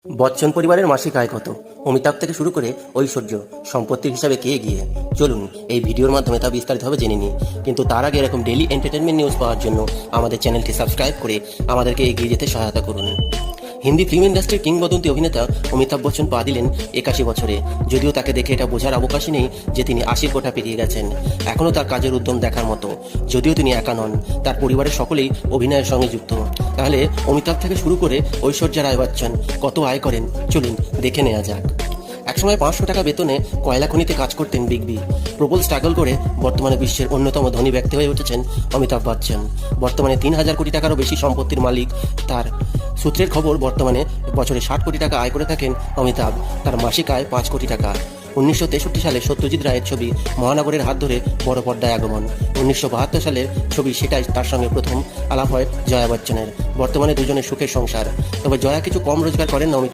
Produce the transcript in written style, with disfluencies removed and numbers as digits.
বচ্চন পরিবারের মাসিক আয় কত? অমিতাভ থেকে শুরু করে ঐশ্বর্য সম্পত্তির হিসাবে কে এগিয়ে? চলুন এই ভিডিওর মাধ্যমে তা বিস্তারিতভাবে জেনে নিই। কিন্তু তার আগে এরকম ডেইলি এন্টারটেনমেন্ট নিউজ পাওয়ার জন্য আমাদের চ্যানেলটি সাবস্ক্রাইব করে আমাদেরকে এগিয়ে যেতে সহায়তা করুন। হিন্দি ফিল্ম ইন্ডাস্ট্রির কিংবদন্তি অভিনেতা অমিতাভ বচ্চন পা দিলেন 81 বছরে। যদিও তাকে দেখে এটা বোঝার অবকাশই নেই যে তিনি 80 কোঠা পেরিয়ে গেছেন। এখনও তার কাজের উদ্যম দেখার মতো। যদিও তিনি একা নন, তার পরিবারের সকলেই অভিনয়ের সঙ্গে যুক্ত। তাহলে অমিতাভ থেকে শুরু করে ঐশ্বর্যা রায় বচ্চন কত আয় করেন, চলুন দেখে নেওয়া যাক। একসময় 500 টাকা বেতনে কয়লা খনিতে কাজ করতেন বিগ বি। প্রবল স্ট্রাগল করে বর্তমানে বিশ্বের অন্যতম ধনী ব্যক্তি হয়ে উঠেছেন অমিতাভ বচ্চন। বর্তমানে 3000 কোটি টাকারও বেশি সম্পত্তির মালিক তার। সূত্রের খবর, বর্তমানে বছরে 60 কোটি টাকা আয় করে থাকেন অমিতাভ। তার মাসিক আয় 5 কোটি টাকা। 1963 সালে সত্যজিৎ রায়ের ছবি মহানগরের হাত ধরে বড় পর্দায় আগমন। 1972 সালের ছবি সেটাই তার সঙ্গে প্রথম আলাপ হয় জয়া বচ্চনের। বর্তমানে দুজনের সুখের সংসার। তবে জয়া কিছু কম রোজগার করেন না অমিতাভ।